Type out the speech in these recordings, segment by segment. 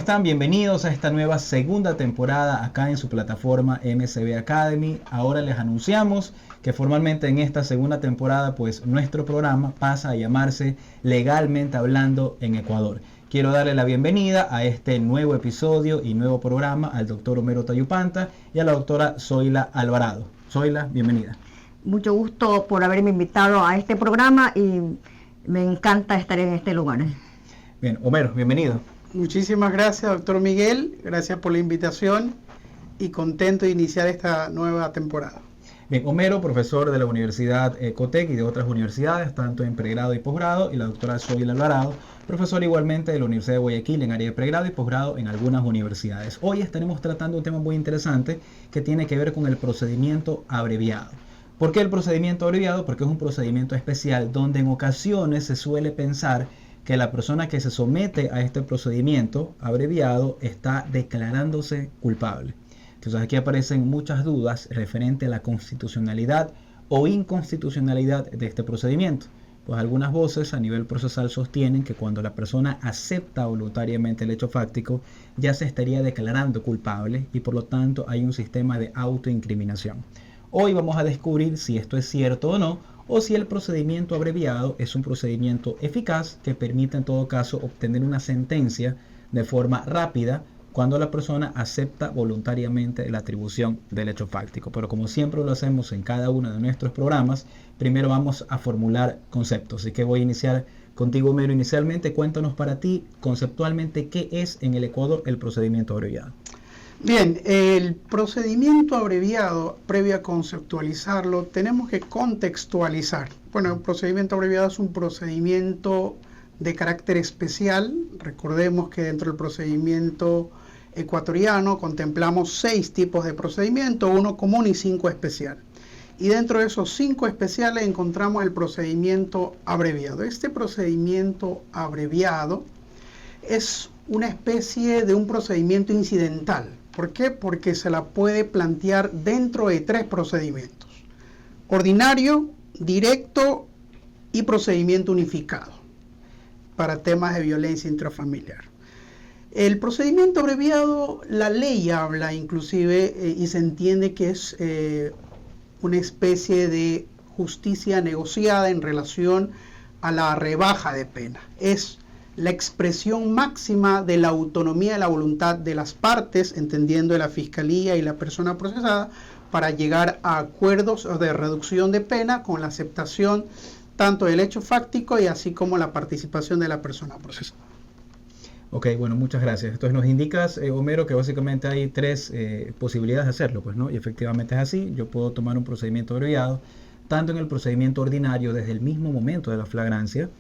están? Bienvenidos a esta nueva segunda temporada acá en su plataforma MCB Academy. Ahora les anunciamos que formalmente en esta segunda temporada pues nuestro programa pasa a llamarse Legalmente Hablando en Ecuador. Quiero darle la bienvenida a este nuevo episodio y nuevo programa al doctor Homero Tayupanta y a la doctora Zoila Alvarado. Zoila, bienvenida. Mucho gusto por haberme invitado a este programa y me encanta estar en este lugar. Bien, Homero, bienvenido. Muchísimas gracias, doctor Miguel. Gracias por la invitación y contento de iniciar esta nueva temporada. Bien, Homero, profesor de la Universidad Cotec y de otras universidades, tanto en pregrado y posgrado, y la doctora Zoila Alvarado, profesor igualmente de la Universidad de Guayaquil en área de pregrado y posgrado en algunas universidades. Hoy estaremos tratando un tema muy interesante que tiene que ver con el procedimiento abreviado. ¿Por qué el procedimiento abreviado? Porque es un procedimiento especial donde en ocasiones se suele pensar que la persona que se somete a este procedimiento abreviado está declarándose culpable. Entonces aquí aparecen muchas dudas referente a la constitucionalidad o inconstitucionalidad de este procedimiento. Pues algunas voces a nivel procesal sostienen que cuando la persona acepta voluntariamente el hecho fáctico ya se estaría declarando culpable y por lo tanto hay un sistema de autoincriminación. Hoy vamos a descubrir si esto es cierto o no, o si el procedimiento abreviado es un procedimiento eficaz que permite en todo caso obtener una sentencia de forma rápida cuando la persona acepta voluntariamente la atribución del hecho fáctico. Pero como siempre lo hacemos en cada uno de nuestros programas, primero vamos a formular conceptos. Así que voy a iniciar contigo, Homero. Inicialmente, cuéntanos para ti conceptualmente qué es en el Ecuador el procedimiento abreviado. Bien, el procedimiento abreviado, previo a conceptualizarlo, tenemos que contextualizar. Bueno, el procedimiento abreviado es un procedimiento de carácter especial. Recordemos que dentro del procedimiento ecuatoriano contemplamos 6 tipos de procedimiento, 1 común y 5 especial. Y dentro de esos 5 especiales encontramos el procedimiento abreviado. Este procedimiento abreviado es una especie de un procedimiento incidental. ¿Por qué? Porque se la puede plantear dentro de 3 procedimientos: ordinario, directo y procedimiento unificado para temas de violencia intrafamiliar. El procedimiento abreviado, la ley habla inclusive y se entiende que es una especie de justicia negociada en relación a la rebaja de pena. Es la expresión máxima de la autonomía de la voluntad de las partes, entendiendo de la fiscalía y la persona procesada, para llegar a acuerdos de reducción de pena con la aceptación tanto del hecho fáctico y así como la participación de la persona procesada. Ok, bueno, muchas gracias. Entonces nos indicas, Homero, que básicamente hay 3 posibilidades de hacerlo, pues, ¿no? Y efectivamente es así. Yo puedo tomar un procedimiento abreviado, tanto en el procedimiento ordinario desde el mismo momento de la flagrancia,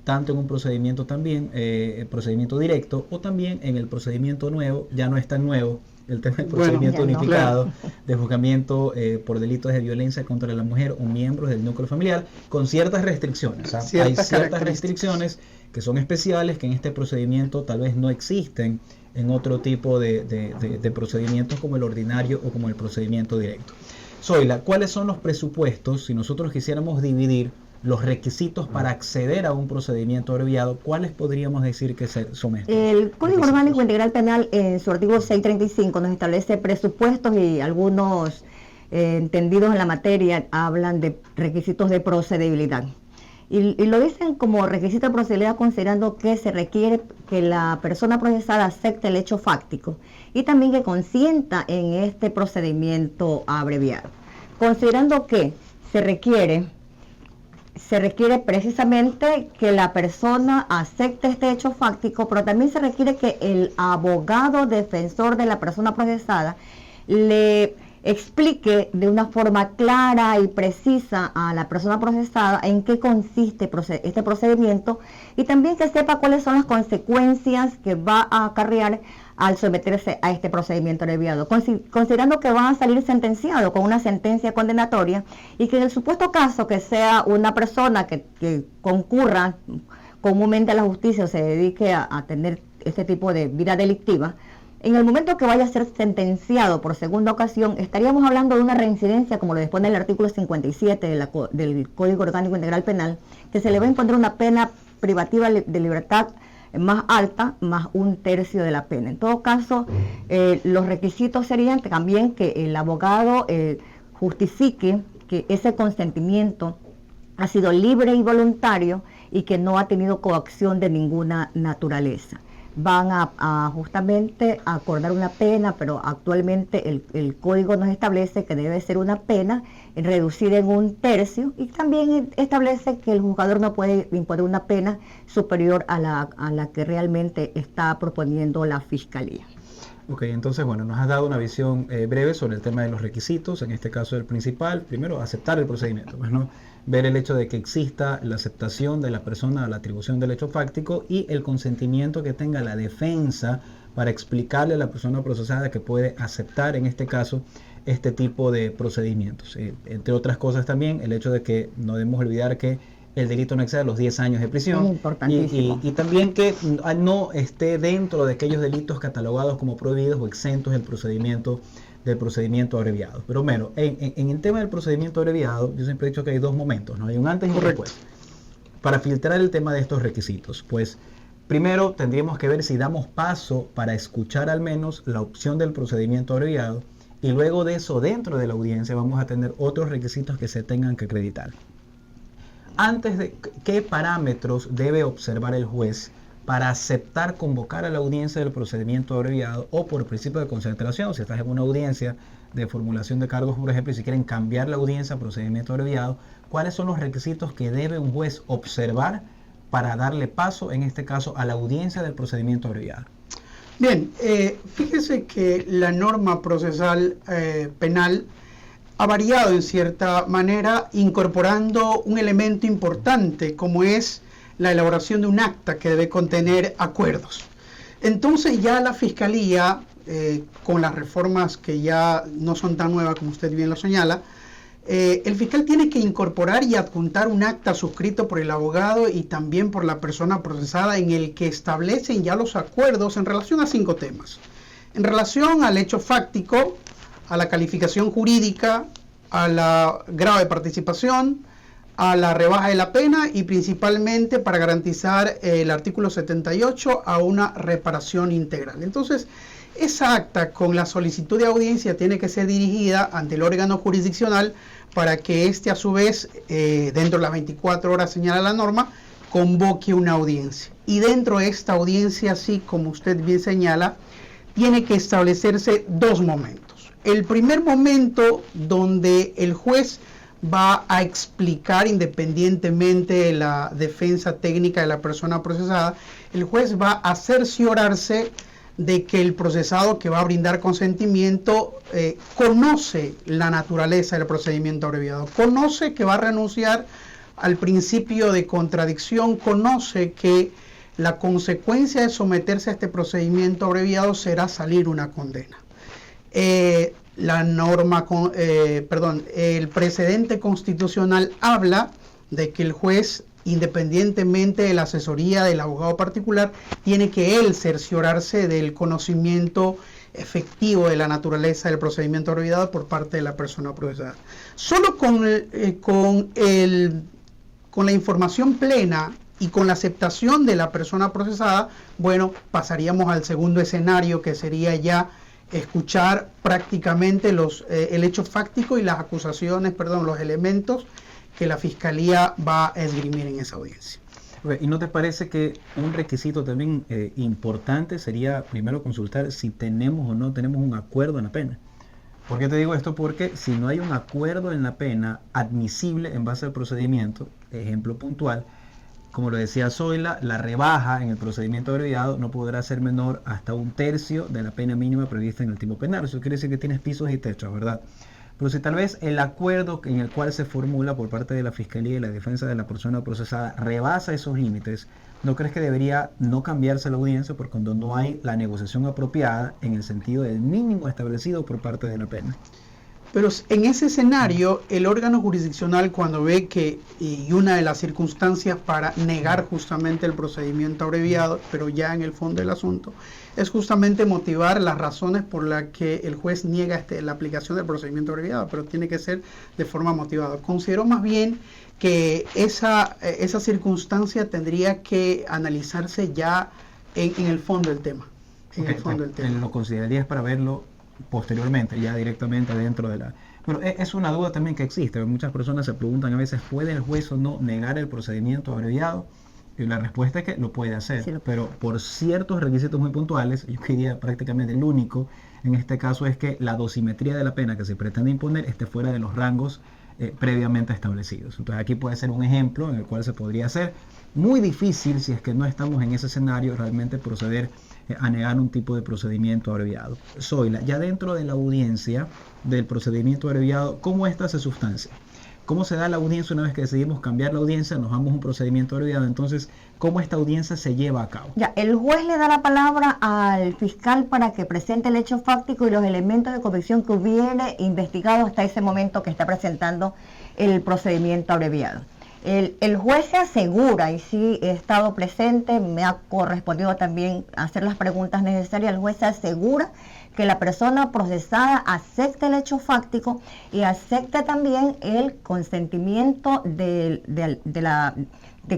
tanto en un procedimiento también, el procedimiento directo, o también en el procedimiento nuevo, ya no es tan nuevo, el tema del procedimiento unificado, de juzgamiento por delitos de violencia contra la mujer o miembros del núcleo familiar, con ciertas restricciones. Hay ciertas restricciones que son especiales, que en este procedimiento tal vez no existen en otro tipo de procedimientos como el ordinario o como el procedimiento directo. Zoila, ¿cuáles son los presupuestos si nosotros quisiéramos dividir los requisitos para acceder a un procedimiento abreviado? ¿Cuáles podríamos decir que son estos? El Código Orgánico Integral Penal en su artículo 635 nos establece presupuestos y algunos entendidos en la materia hablan de requisitos de procedibilidad. Y lo dicen como requisito de procedibilidad considerando que se requiere que la persona procesada acepte el hecho fáctico y también que consienta en este procedimiento abreviado. Considerando que se requiere precisamente que la persona acepte este hecho fáctico, pero también se requiere que el abogado defensor de la persona procesada le explique de una forma clara y precisa a la persona procesada en qué consiste este procedimiento y también que sepa cuáles son las consecuencias que va a acarrear al someterse a este procedimiento abreviado, considerando que van a salir sentenciados con una sentencia condenatoria y que en el supuesto caso que sea una persona que concurra comúnmente a la justicia o se dedique a tener este tipo de vida delictiva, en el momento que vaya a ser sentenciado por segunda ocasión, estaríamos hablando de una reincidencia, como lo dispone el artículo 57 del Código Orgánico Integral Penal, que se le va a encontrar una pena privativa de libertad más alta, más un tercio de la pena. En todo caso, los requisitos serían también que el abogado justifique que ese consentimiento ha sido libre y voluntario y que no ha tenido coacción de ninguna naturaleza. Van a justamente a acordar una pena, pero actualmente el código nos establece que debe ser una pena reducida en un tercio, y también establece que el juzgador no puede imponer una pena superior a la que realmente está proponiendo la Fiscalía. Ok, entonces, bueno, nos has dado una visión breve sobre el tema de los requisitos, en este caso el principal. Primero, aceptar el procedimiento, pues, ¿no? Ver el hecho de que exista la aceptación de la persona a la atribución del hecho fáctico y el consentimiento que tenga la defensa para explicarle a la persona procesada que puede aceptar, en este caso, este tipo de procedimientos. Entre otras cosas también, el hecho de que no debemos olvidar que el delito no excede los 10 años de prisión, y también que no esté dentro de aquellos delitos catalogados como prohibidos o exentos del procedimiento abreviado. Pero bueno, en el tema del procedimiento abreviado, yo siempre he dicho que hay dos momentos, ¿no? Hay un antes y un después. Para filtrar el tema de estos requisitos, pues primero tendríamos que ver si damos paso para escuchar al menos la opción del procedimiento abreviado, y luego de eso, dentro de la audiencia, vamos a tener otros requisitos que se tengan que acreditar. Antes de qué parámetros debe observar el juez para aceptar convocar a la audiencia del procedimiento abreviado, o por principio de concentración, si estás en una audiencia de formulación de cargos, por ejemplo, y si quieren cambiar la audiencia a procedimiento abreviado, ¿cuáles son los requisitos que debe un juez observar para darle paso, en este caso, a la audiencia del procedimiento abreviado? Bien, fíjese que la norma procesal penal ha variado en cierta manera, incorporando un elemento importante como es la elaboración de un acta que debe contener acuerdos. Entonces ya la Fiscalía, con las reformas que ya no son tan nuevas como usted bien lo señala, el fiscal tiene que incorporar y adjuntar un acta suscrito por el abogado y también por la persona procesada, en el que establecen ya los acuerdos en relación a 5 temas. En relación al hecho fáctico, a la calificación jurídica, a la grado de participación, a la rebaja de la pena y principalmente para garantizar el artículo 78 a una reparación integral. Entonces, esa acta con la solicitud de audiencia tiene que ser dirigida ante el órgano jurisdiccional para que éste, a su vez, dentro de las 24 horas señala la norma, convoque una audiencia. Y dentro de esta audiencia, así como usted bien señala, tiene que establecerse 2 momentos. El primer momento, donde el juez va a explicar, independientemente de la defensa técnica de la persona procesada, el juez va a cerciorarse de que el procesado que va a brindar consentimiento conoce la naturaleza del procedimiento abreviado, conoce que va a renunciar al principio de contradicción, conoce que la consecuencia de someterse a este procedimiento abreviado será salir una condena. El precedente constitucional habla de que el juez, independientemente de la asesoría del abogado particular, tiene que él cerciorarse del conocimiento efectivo de la naturaleza del procedimiento abreviado por parte de la persona procesada. Solo con la información plena y con la aceptación de la persona procesada, bueno, pasaríamos al segundo escenario, que sería ya escuchar prácticamente el hecho fáctico y las acusaciones, los elementos que la Fiscalía va a esgrimir en esa audiencia. ¿Y no te parece que un requisito también importante sería primero consultar si tenemos o no tenemos un acuerdo en la pena? ¿Por qué te digo esto? Porque si no hay un acuerdo en la pena admisible en base al procedimiento, ejemplo puntual, como lo decía Zoila, la rebaja en el procedimiento abreviado no podrá ser menor hasta un tercio de la pena mínima prevista en el tipo penal. Eso quiere decir que tienes pisos y techos, ¿verdad? Pero si tal vez el acuerdo en el cual se formula por parte de la Fiscalía y la defensa de la persona procesada rebasa esos límites, ¿no crees que debería no cambiarse la audiencia por cuando no hay la negociación apropiada en el sentido del mínimo establecido por parte de la pena? Pero en ese escenario, el órgano jurisdiccional, cuando ve que, y una de las circunstancias para negar justamente el procedimiento abreviado, pero ya en el fondo del asunto, es justamente motivar las razones por las que el juez niega la aplicación del procedimiento abreviado, pero tiene que ser de forma motivada. Considero más bien que esa circunstancia tendría que analizarse ya en el fondo del tema. Lo considerarías para verlo posteriormente, ya directamente dentro de la... Bueno, es una duda también que existe. Muchas personas se preguntan a veces, ¿puede el juez o no negar el procedimiento abreviado? Y la respuesta es que lo puede hacer, sí, pero por ciertos requisitos muy puntuales. Yo diría prácticamente el único en este caso es que la dosimetría de la pena que se pretende imponer esté fuera de los rangos previamente establecidos. Entonces aquí puede ser un ejemplo en el cual se podría hacer. Muy difícil, si es que no estamos en ese escenario, realmente proceder a negar un tipo de procedimiento abreviado. Zoila, ya dentro de la audiencia del procedimiento abreviado, ¿cómo ésta se sustancia? ¿Cómo se da la audiencia una vez que decidimos cambiar la audiencia? Nos damos un procedimiento abreviado. Entonces, ¿cómo esta audiencia se lleva a cabo? Ya, el juez le da la palabra al fiscal para que presente el hecho fáctico y los elementos de convicción que hubiere investigado hasta ese momento que está presentando el procedimiento abreviado. El juez se asegura, y sí he estado presente, me ha correspondido también hacer las preguntas necesarias, el juez se asegura que la persona procesada acepte el hecho fáctico y acepte también el consentimiento de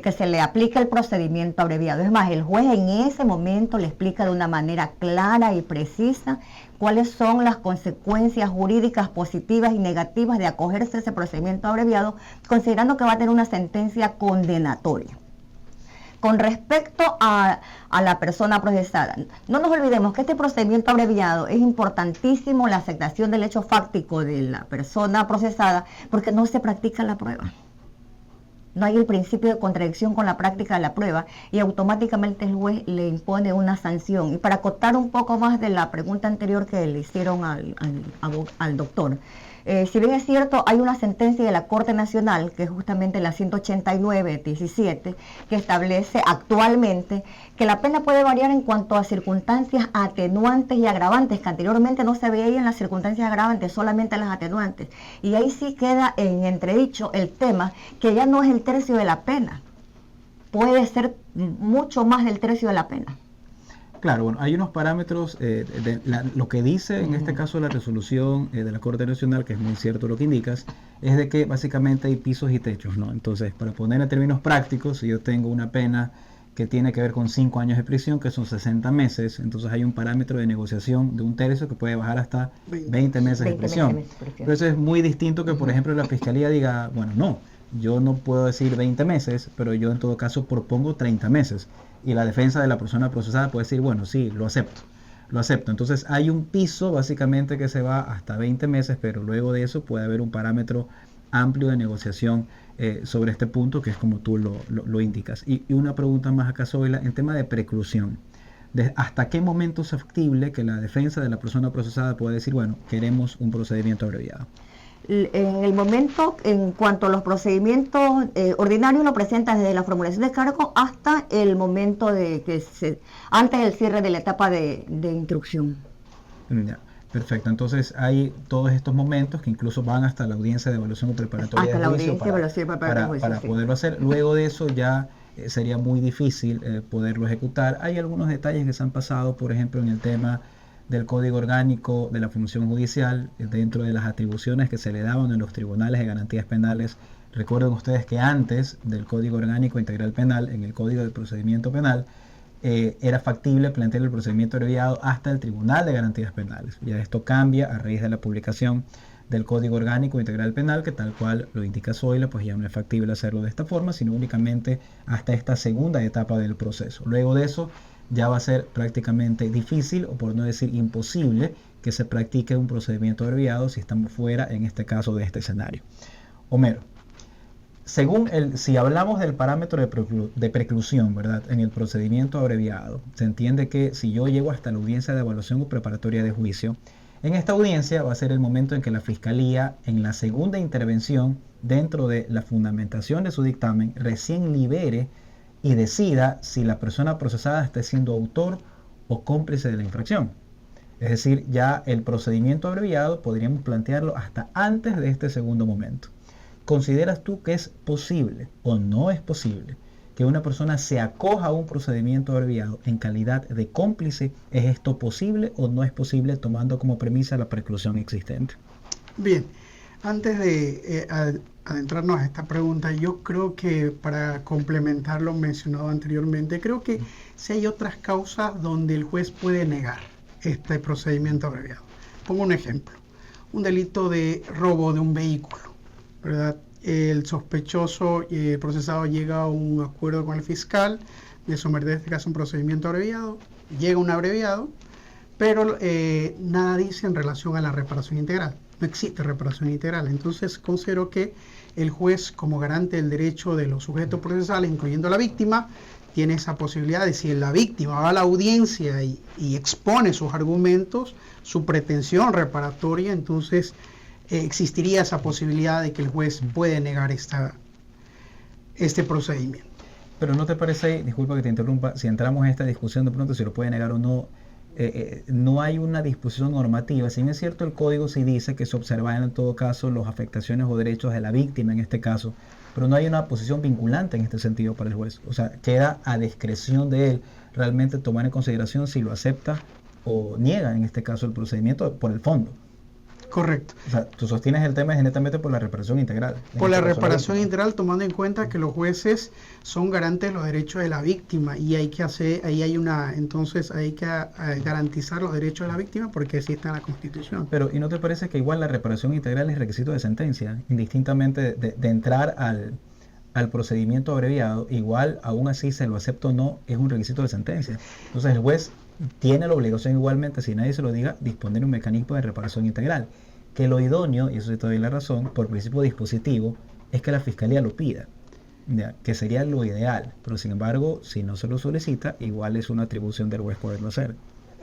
que se le aplique el procedimiento abreviado. Es más, el juez en ese momento le explica de una manera clara y precisa cuáles son las consecuencias jurídicas positivas y negativas de acogerse a ese procedimiento abreviado, considerando que va a tener una sentencia condenatoria. Con respecto a la persona procesada, no nos olvidemos que este procedimiento abreviado es importantísimo, la aceptación del hecho fáctico de la persona procesada, porque no se practica la prueba. No hay el principio de contradicción con la práctica de la prueba y automáticamente el juez le impone una sanción. Y para acotar un poco más de la pregunta anterior que le hicieron al doctor, si bien es cierto, hay una sentencia de la Corte Nacional, que es justamente la 189-17, que establece actualmente que la pena puede variar en cuanto a circunstancias atenuantes y agravantes, que anteriormente no se veían las circunstancias agravantes, solamente las atenuantes. Y ahí sí queda en entredicho el tema que ya no es el tercio de la pena, puede ser mucho más del tercio de la pena. Claro, bueno, hay unos parámetros, lo que dice en este caso la resolución de la Corte Nacional, que es muy cierto lo que indicas, es de que básicamente hay pisos y techos, ¿no? Entonces, para poner en términos prácticos, si yo tengo una pena que tiene que ver con 5 años de prisión, que son 60 meses, entonces hay un parámetro de negociación de un tercio que puede bajar hasta 20 meses de prisión. Entonces es muy distinto que, por ejemplo, la Fiscalía diga, bueno, no, yo no puedo decir 20 meses, pero yo en todo caso propongo 30 meses. Y la defensa de la persona procesada puede decir, bueno, sí, lo acepto. Entonces hay un piso básicamente que se va hasta 20 meses, pero luego de eso puede haber un parámetro amplio de negociación sobre este punto, que es como tú lo indicas. Y una pregunta más acá, Zoila, en tema de preclusión. ¿Hasta qué momento es factible que la defensa de la persona procesada pueda decir, bueno, queremos un procedimiento abreviado? En el momento, en cuanto a los procedimientos ordinarios, lo presentan desde la formulación de cargo hasta el momento de antes del cierre de la etapa de instrucción. Ya, perfecto. Entonces hay todos estos momentos que incluso van hasta la audiencia de evaluación preparatoria de juicio para poderlo hacer. Luego de eso ya sería muy difícil poderlo ejecutar. Hay algunos detalles que se han pasado, por ejemplo, en el tema del Código Orgánico de la Función Judicial, dentro de las atribuciones que se le daban en los tribunales de garantías penales. Recuerden ustedes que antes del Código Orgánico Integral Penal, en el Código de Procedimiento Penal, era factible plantear el procedimiento abreviado hasta el Tribunal de Garantías Penales. Ya esto cambia a raíz de la publicación del Código Orgánico Integral Penal, que tal cual lo indica Zoila, pues ya no es factible hacerlo de esta forma, sino únicamente hasta esta segunda etapa del proceso. Luego de eso, ya va a ser prácticamente difícil, o por no decir imposible, que se practique un procedimiento abreviado si estamos fuera, en este caso, de este escenario. Homero, si hablamos del parámetro de preclusión, ¿verdad?, en el procedimiento abreviado, se entiende que si yo llego hasta la audiencia de evaluación o preparatoria de juicio, en esta audiencia va a ser el momento en que la Fiscalía, en la segunda intervención, dentro de la fundamentación de su dictamen, recién libere y decida si la persona procesada está siendo autor o cómplice de la infracción. Es decir, ya el procedimiento abreviado podríamos plantearlo hasta antes de este segundo momento. ¿Consideras tú que es posible o no es posible que una persona se acoja a un procedimiento abreviado en calidad de cómplice? ¿Es esto posible o no es posible tomando como premisa la preclusión existente? Bien, antes de adentrarnos a esta pregunta, yo creo que para complementar lo mencionado anteriormente, creo que sí hay otras causas donde el juez puede negar este procedimiento abreviado. Pongo un ejemplo, un delito de robo de un vehículo, ¿verdad? El sospechoso y el procesado llega a un acuerdo con el fiscal de someter en este caso un procedimiento abreviado, llega un abreviado, pero nada dice en relación a la reparación integral. No existe reparación integral. Entonces considero que el juez, como garante del derecho de los sujetos procesales, incluyendo la víctima, tiene esa posibilidad de, si la víctima va a la audiencia y expone sus argumentos, su pretensión reparatoria, entonces existiría esa posibilidad de que el juez puede negar este procedimiento. Pero ¿no te parece, disculpa que te interrumpa, si entramos en esta discusión de pronto si lo puede negar o no, no hay una disposición normativa? Si bien es cierto, el código sí dice que se observan en todo caso las afectaciones o derechos de la víctima en este caso, pero no hay una posición vinculante en este sentido para el juez. O sea, queda a discreción de él realmente tomar en consideración si lo acepta o niega en este caso el procedimiento por el fondo. Correcto. O sea, tú sostienes el tema netamente por la reparación integral. Por la reparación integral, tomando en cuenta que los jueces son garantes de los derechos de la víctima y hay que garantizar los derechos de la víctima porque así está en la Constitución. Pero ¿y no te parece que igual la reparación integral es requisito de sentencia? Indistintamente de entrar al procedimiento abreviado, igual aún así se lo acepta o no, es un requisito de sentencia. Entonces el juez tiene la obligación igualmente, si nadie se lo diga, disponer un mecanismo de reparación integral. Que lo idóneo, y eso sí te doy la razón, por principio dispositivo, es que la fiscalía lo pida, ¿ya? Que sería lo ideal, pero sin embargo, si no se lo solicita, igual es una atribución del juez poderlo hacer.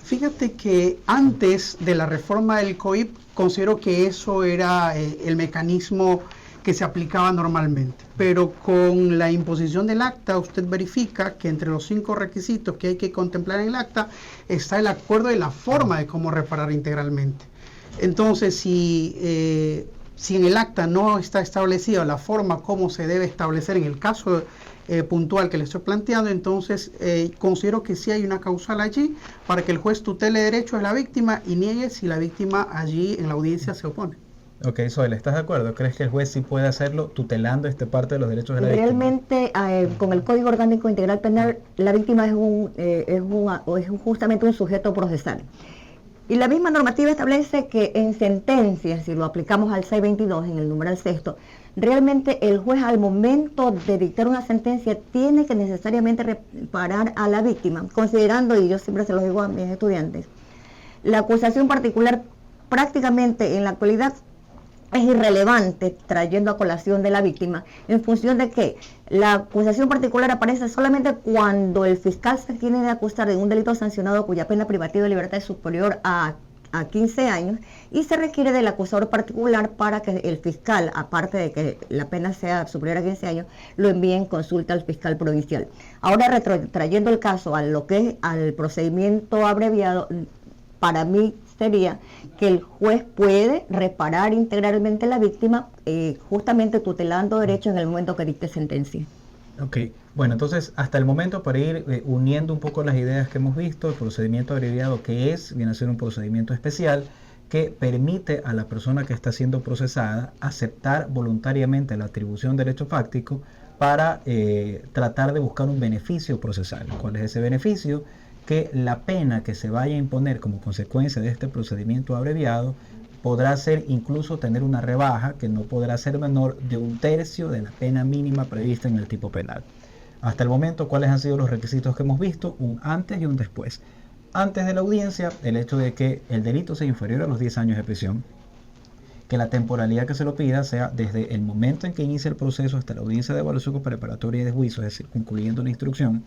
Fíjate que antes de la reforma del COIP, considero que eso era el mecanismo que se aplicaba normalmente, pero con la imposición del acta usted verifica que entre los 5 requisitos que hay que contemplar en el acta está el acuerdo de la forma de cómo reparar integralmente. Entonces, si en el acta no está establecida la forma como se debe establecer en el caso puntual que le estoy planteando, entonces considero que sí hay una causal allí para que el juez tutele derechos de la víctima y niegue si la víctima allí en la audiencia se opone. Ok, Zoila, ¿estás de acuerdo? ¿Crees que el juez sí puede hacerlo tutelando parte de los derechos de la víctima? Realmente, con el Código Orgánico Integral Penal, la víctima es justamente un sujeto procesal. Y la misma normativa establece que en sentencias, si lo aplicamos al 622, en el numeral sexto, realmente el juez al momento de dictar una sentencia tiene que necesariamente reparar a la víctima, considerando, y yo siempre se lo digo a mis estudiantes, la acusación particular prácticamente en la actualidad es irrelevante trayendo a colación de la víctima, en función de que la acusación particular aparece solamente cuando el fiscal se tiene de acusar de un delito sancionado cuya pena privativa de libertad es superior a 15 años y se requiere del acusador particular para que el fiscal, aparte de que la pena sea superior a 15 años, lo envíe en consulta al fiscal provincial. Ahora, trayendo el caso a lo que es al procedimiento abreviado, para mí sería que el juez puede reparar integralmente a la víctima, justamente tutelando derechos en el momento que dicte sentencia. Ok, bueno, entonces hasta el momento, para ir uniendo un poco las ideas que hemos visto, el procedimiento abreviado viene a ser un procedimiento especial que permite a la persona que está siendo procesada aceptar voluntariamente la atribución de derecho fáctico para tratar de buscar un beneficio procesal. ¿Cuál es ese beneficio? Que la pena que se vaya a imponer como consecuencia de este procedimiento abreviado podrá ser incluso tener una rebaja que no podrá ser menor de 1/3 de la pena mínima prevista en el tipo penal. Hasta el momento, ¿cuáles han sido los requisitos que hemos visto? Un antes y un después. Antes de la audiencia, el hecho de que el delito sea inferior a los 10 años de prisión, que la temporalidad que se lo pida sea desde el momento en que inicia el proceso hasta la audiencia de evaluación preparatoria y de juicio, es decir, concluyendo la instrucción.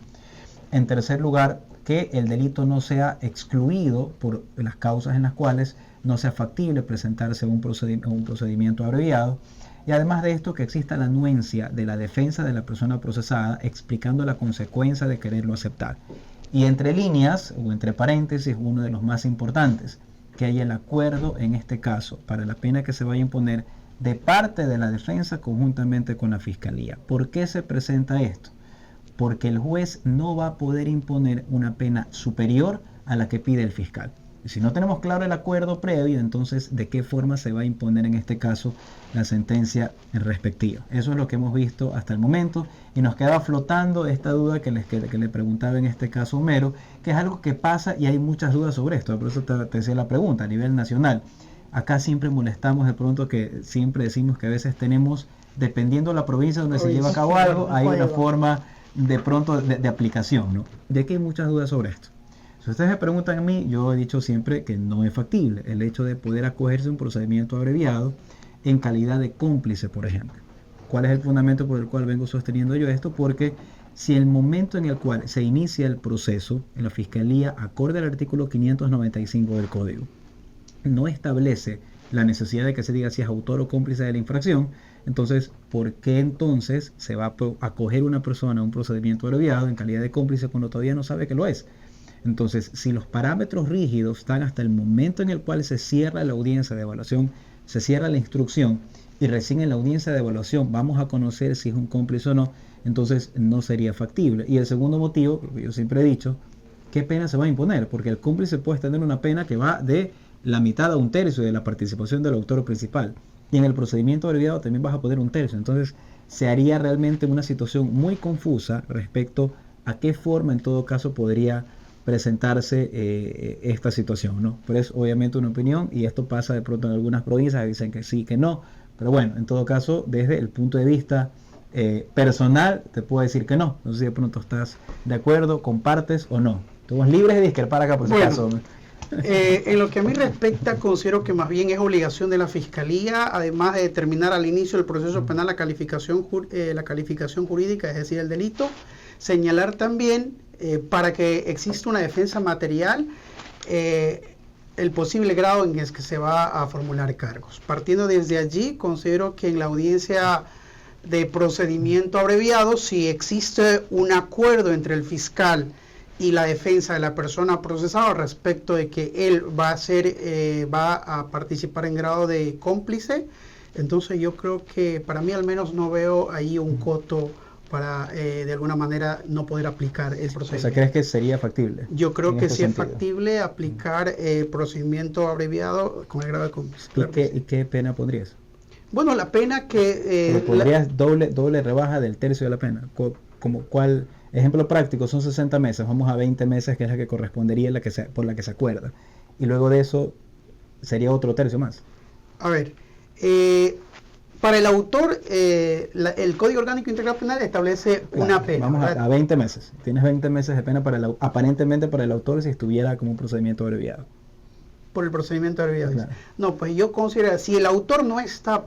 En tercer lugar, que el delito no sea excluido por las causas en las cuales no sea factible presentarse un procedimiento abreviado. Y además de esto, que exista la anuencia de la defensa de la persona procesada explicando la consecuencia de quererlo aceptar. Y entre líneas o entre paréntesis, uno de los más importantes, que haya el acuerdo en este caso para la pena que se vaya a imponer de parte de la defensa conjuntamente con la fiscalía. ¿Por qué se presenta esto? Porque el juez no va a poder imponer una pena superior a la que pide el fiscal. Y si no tenemos claro el acuerdo previo, entonces ¿de qué forma se va a imponer en este caso la sentencia respectiva? Eso es lo que hemos visto hasta el momento y nos queda flotando esta duda que le preguntaba en este caso Homero, que es algo que pasa y hay muchas dudas sobre esto. Por eso te decía la pregunta a nivel nacional. Acá siempre molestamos de pronto que siempre decimos que a veces tenemos, dependiendo de la provincia donde se lleva a cabo algo, hay una forma de pronto de aplicación, ¿no? De que hay muchas dudas sobre esto. Si ustedes me preguntan a mí, yo he dicho siempre que no es factible el hecho de poder acogerse a un procedimiento abreviado en calidad de cómplice, por ejemplo. ¿Cuál es el fundamento por el cual vengo sosteniendo yo esto? Porque si el momento en el cual se inicia el proceso en la Fiscalía, acorde al artículo 595 del Código, no establece la necesidad de que se diga si es autor o cómplice de la infracción, entonces, ¿por qué entonces se va a acoger una persona a un procedimiento abreviado en calidad de cómplice cuando todavía no sabe que lo es? Entonces, si los parámetros rígidos están hasta el momento en el cual se cierra la audiencia de evaluación, se cierra la instrucción y recién en la audiencia de evaluación vamos a conocer si es un cómplice o no, entonces no sería factible. Y el segundo motivo, que yo siempre he dicho, ¿qué pena se va a imponer? Porque el cómplice puede tener una pena que va de la mitad a un tercio de la participación del autor principal. Y en el procedimiento abreviado también vas a poner un tercio. Entonces, se haría realmente una situación muy confusa respecto a qué forma en todo caso podría presentarse esta situación, ¿no? Pero es obviamente una opinión y esto pasa de pronto en algunas provincias que dicen que sí, que no, pero bueno, en todo caso, desde el punto de vista personal, te puedo decir que no. No sé si de pronto estás de acuerdo, compartes o no. Estamos libres de discrepar acá por si acaso. En lo que a mí respecta, considero que más bien es obligación de la Fiscalía, además de determinar al inicio del proceso penal la calificación jurídica, es decir, el delito, señalar también para que exista una defensa material el posible grado en el que se va a formular cargos. Partiendo desde allí, considero que en la audiencia de procedimiento abreviado, si existe un acuerdo entre el fiscal y la defensa de la persona procesada respecto de que él va a participar en grado de cómplice, entonces yo creo que para mí al menos no veo ahí un coto para de alguna manera no poder aplicar el procedimiento. O sea, ¿crees que sería factible? Yo creo que sí es factible aplicar procedimiento abreviado con el grado de cómplice. ¿Y qué pena pondrías? Bueno, la pena que... ¿Pondrías doble rebaja del tercio de la pena? Como ¿cuál? Ejemplo práctico, son 60 meses, vamos a 20 meses, que es la que correspondería por la que se acuerda. Y luego de eso sería otro tercio más. A ver, para el autor, el Código Orgánico Integral Penal establece una pena. Vamos a 20 meses. Tienes 20 meses de pena aparentemente para el autor si estuviera como un procedimiento abreviado. Por el procedimiento abreviado. Claro. No, pues yo considero, si el autor no está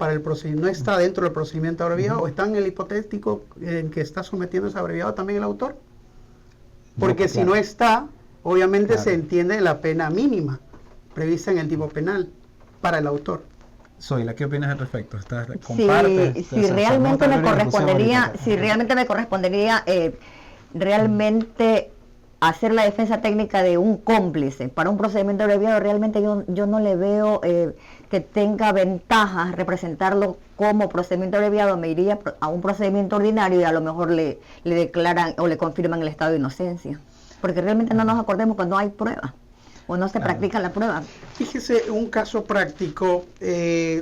no está dentro del procedimiento abreviado, o está en el hipotético en que está sometiéndose a abreviado también el autor. Porque si no está, obviamente se entiende la pena mínima prevista en el tipo penal para el autor. Zoila, ¿qué opinas al respecto? Si realmente me correspondería realmente hacer la defensa técnica de un cómplice para un procedimiento abreviado, realmente yo no le veo que tenga ventajas representarlo como procedimiento abreviado. Me iría a un procedimiento ordinario y a lo mejor le declaran o le confirman el estado de inocencia, porque realmente no nos acordemos cuando hay prueba o no se practica la prueba. Fíjese un caso práctico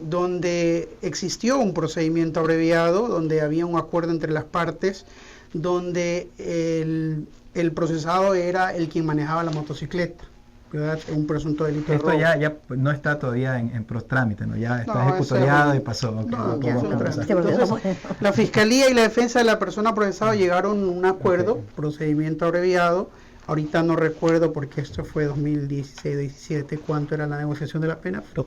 donde existió un procedimiento abreviado, donde había un acuerdo entre las partes, donde el procesado era el quien manejaba la motocicleta, ¿verdad? Un presunto delito de robo. Esto ya no está todavía en trámite, ¿no? Ya está ejecutoriado y pasó. Entonces, la Fiscalía y la defensa de la persona procesada llegaron a un acuerdo, procedimiento abreviado. Ahorita no recuerdo porque esto fue 2016-17, cuánto era la negociación de la pena, pero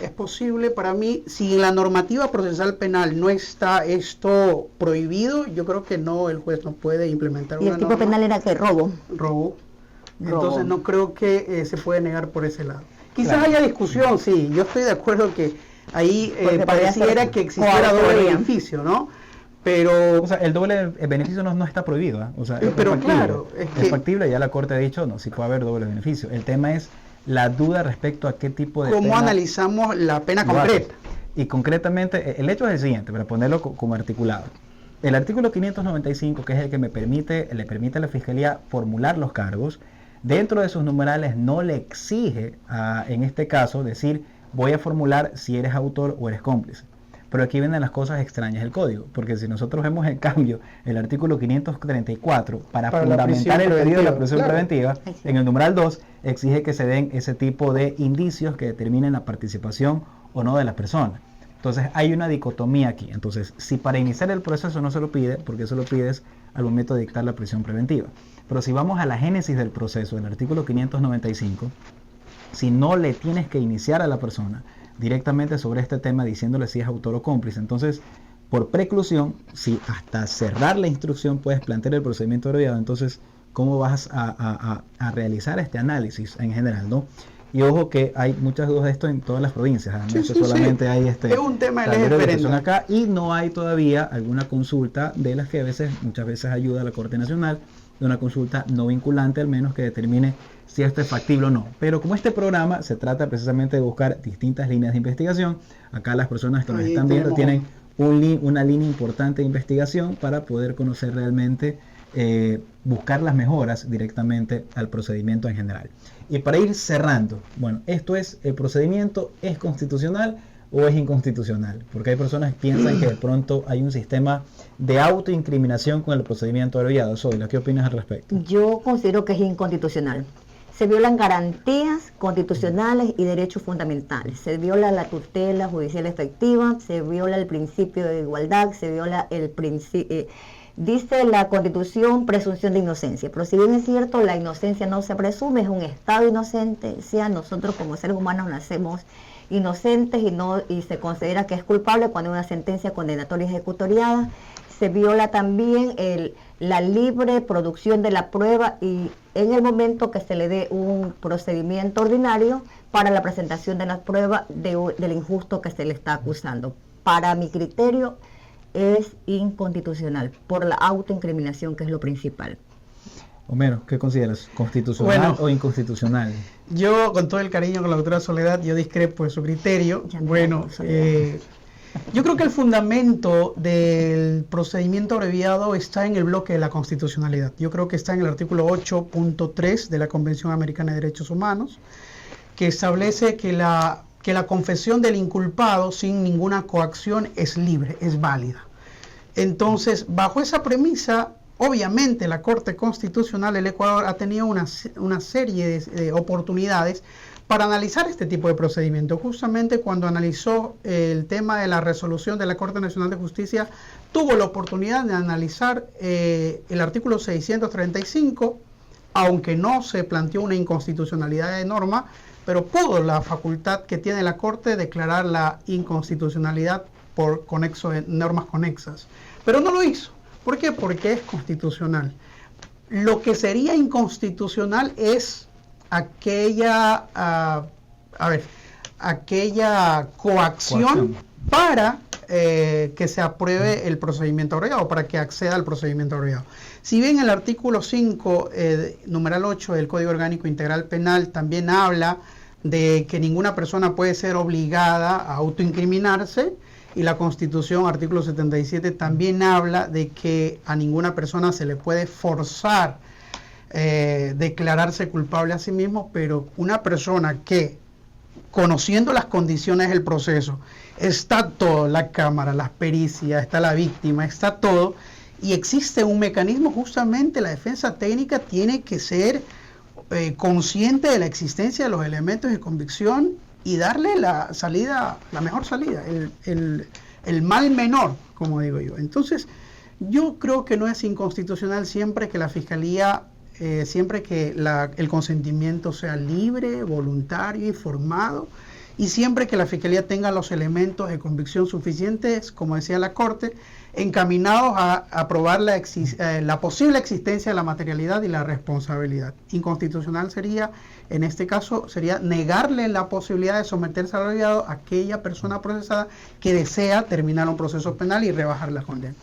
es posible para mí, si en la normativa procesal penal no está esto prohibido, yo creo que no, el juez no puede implementar una norma. ¿Y el tipo penal era qué? Robo. Entonces no creo que se puede negar por ese lado. Quizás haya discusión, sí, yo estoy de acuerdo que ahí pareciera que existiera doble beneficio, ¿no? Pero, O sea, el doble beneficio no está prohibido, ¿eh? O sea, pero factible. claro, Es factible, ya la Corte ha dicho, no, sí puede haber doble beneficio. El tema es la duda respecto a qué tipo de ¿cómo pena analizamos la pena lo haces. concreta? Y concretamente, el hecho es el siguiente, para ponerlo como articulado. El artículo 595, que es el que le permite a la Fiscalía formular los cargos, dentro de sus numerales no le exige, en este caso, decir, voy a formular si eres autor o eres cómplice. Pero aquí vienen las cosas extrañas del código, porque si nosotros vemos en cambio el artículo 534 para fundamentar el pedido de la prisión preventiva, en el numeral 2 exige que se den ese tipo de indicios que determinen la participación o no de la persona. Entonces hay una dicotomía aquí. Entonces, si para iniciar el proceso no se lo pide, porque eso lo pides al momento de dictar la prisión preventiva. Pero si vamos a la génesis del proceso, el artículo 595, si no le tienes que iniciar a la persona directamente sobre este tema diciéndole si es autor o cómplice, entonces por preclusión, si hasta cerrar la instrucción puedes plantear el procedimiento abreviado, entonces ¿cómo vas a realizar este análisis en general, no? Y ojo que hay muchas dudas de esto en todas las provincias, no solamente hay es un tema de ley acá, y no hay todavía alguna consulta de las que muchas veces ayuda a la Corte Nacional, de una consulta no vinculante al menos que determine si esto es factible o no. Pero como este programa se trata precisamente de buscar distintas líneas de investigación, acá las personas que nos están viendo tienen una línea importante de investigación para poder conocer realmente, buscar las mejoras directamente al procedimiento en general. Y para ir cerrando, bueno, ¿el procedimiento es constitucional o es inconstitucional? Porque hay personas que piensan que de pronto hay un sistema de autoincriminación con el procedimiento abreviado. Zoila, ¿qué opinas al respecto? Yo considero que es inconstitucional. Se violan garantías constitucionales y derechos fundamentales. Se viola la tutela judicial efectiva, se viola el principio de igualdad, se viola el principio... dice la Constitución presunción de inocencia, pero si bien es cierto, la inocencia no se presume, es un estado de inocencia. Nosotros como seres humanos nacemos inocentes y se considera que es culpable cuando hay una sentencia condenatoria ejecutoriada. Se viola también la libre producción de la prueba y en el momento que se le dé un procedimiento ordinario para la presentación de la prueba del injusto que se le está acusando. Para mi criterio es inconstitucional por la autoincriminación, que es lo principal. Homero, ¿qué consideras? ¿Constitucional o inconstitucional? Yo, con todo el cariño con la doctora Soledad, yo discrepo de su criterio. Yo creo que el fundamento del procedimiento abreviado está en el bloque de la constitucionalidad. Yo creo que está en el artículo 8.3 de la Convención Americana de Derechos Humanos, que establece que la confesión del inculpado sin ninguna coacción es libre, es válida. Entonces, bajo esa premisa, obviamente la Corte Constitucional del Ecuador ha tenido una serie de oportunidades para analizar este tipo de procedimiento. Justamente cuando analizó el tema de la resolución de la Corte Nacional de Justicia, tuvo la oportunidad de analizar el artículo 635, aunque no se planteó una inconstitucionalidad de norma, pero pudo la facultad que tiene la Corte declarar la inconstitucionalidad por conexo de normas conexas. Pero no lo hizo. ¿Por qué? Porque es constitucional. Lo que sería inconstitucional es aquella coacción para que se apruebe el procedimiento abreviado, para que acceda al procedimiento abreviado. Si bien el artículo 5, numeral 8 del Código Orgánico Integral Penal también habla de que ninguna persona puede ser obligada a autoincriminarse, y la Constitución, artículo 77, también habla de que a ninguna persona se le puede forzar declararse culpable a sí mismo, pero una persona que, conociendo las condiciones del proceso, está todo, la cámara, las pericias, está la víctima, está todo, y existe un mecanismo, justamente la defensa técnica tiene que ser consciente de la existencia de los elementos de convicción y darle la salida, la mejor salida, el mal menor, como digo yo. Entonces, yo creo que no es inconstitucional siempre que la Fiscalía, siempre que el consentimiento sea libre, voluntario, informado, y siempre que la Fiscalía tenga los elementos de convicción suficientes, como decía la Corte, encaminados a probar la posible existencia de la materialidad y la responsabilidad. Inconstitucional sería, en este caso, sería negarle la posibilidad de someterse al abreviado a aquella persona procesada que desea terminar un proceso penal y rebajar la condena.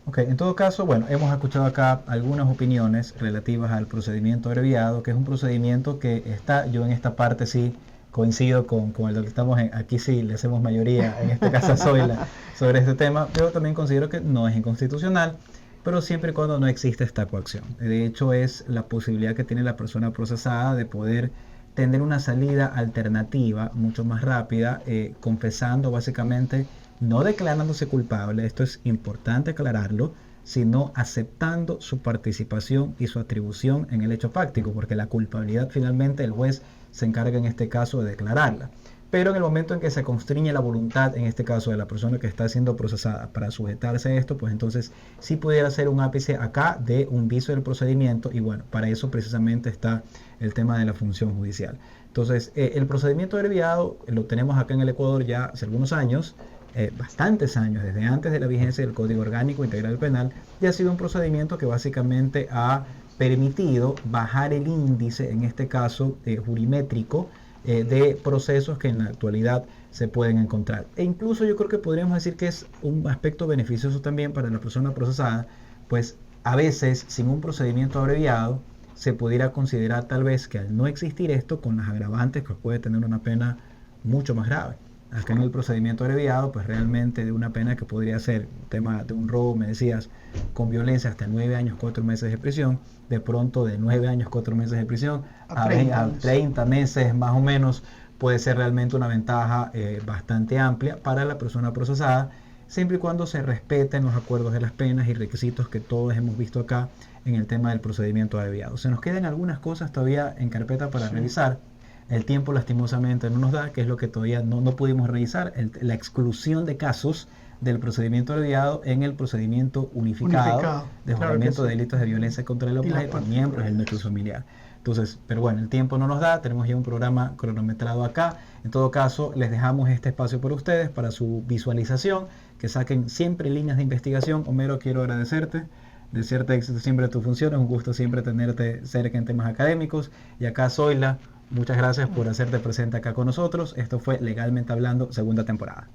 Ok, en todo caso, bueno, hemos escuchado acá algunas opiniones relativas al procedimiento abreviado, que es un procedimiento que está, yo en esta parte sí coincido con el que estamos aquí sí le hacemos mayoría, en este caso a Zoila, sobre este tema, pero también considero que no es inconstitucional, pero siempre y cuando no existe esta coacción. De hecho, es la posibilidad que tiene la persona procesada de poder tener una salida alternativa mucho más rápida, confesando básicamente, no declarándose culpable, esto es importante aclararlo, sino aceptando su participación y su atribución en el hecho fáctico, porque la culpabilidad finalmente el juez se encarga en este caso de declararla. Pero en el momento en que se constriñe la voluntad, en este caso de la persona que está siendo procesada, para sujetarse a esto, pues entonces sí pudiera ser un ápice acá de un vicio del procedimiento, y bueno, para eso precisamente está el tema de la función judicial. Entonces, el procedimiento abreviado lo tenemos acá en el Ecuador ya hace algunos años, bastantes años, desde antes de la vigencia del Código Orgánico Integral Penal, y ha sido un procedimiento que básicamente ha permitido bajar el índice, en este caso jurimétrico, de procesos que en la actualidad se pueden encontrar. E incluso yo creo que podríamos decir que es un aspecto beneficioso también para la persona procesada, pues a veces sin un procedimiento abreviado se pudiera considerar tal vez que al no existir esto, con las agravantes, que puede tener una pena mucho más grave. Acá en el procedimiento abreviado, pues realmente de una pena que podría ser tema de un robo, me decías, con violencia hasta 9 años, 4 meses de prisión, de pronto de 9 años, 4 meses de prisión a 30 meses más o menos, puede ser realmente una ventaja bastante amplia para la persona procesada, siempre y cuando se respeten los acuerdos de las penas y requisitos que todos hemos visto acá en el tema del procedimiento abreviado. Se nos quedan algunas cosas todavía en carpeta para revisar. El tiempo lastimosamente no nos da, que es lo que todavía no pudimos revisar, la exclusión de casos del procedimiento abreviado en el procedimiento unificado de juzgamiento de delitos de violencia contra el objeto, miembros del núcleo familiar. Entonces, pero bueno, el tiempo no nos da, tenemos ya un programa cronometrado acá. En todo caso, les dejamos este espacio por ustedes para su visualización, que saquen siempre líneas de investigación. Homero, quiero agradecerte. Desearte éxito siempre en tu función, es un gusto siempre tenerte cerca en temas académicos. Y acá Zoila, muchas gracias por hacerte presente acá con nosotros. Esto fue Legalmente Hablando, segunda temporada.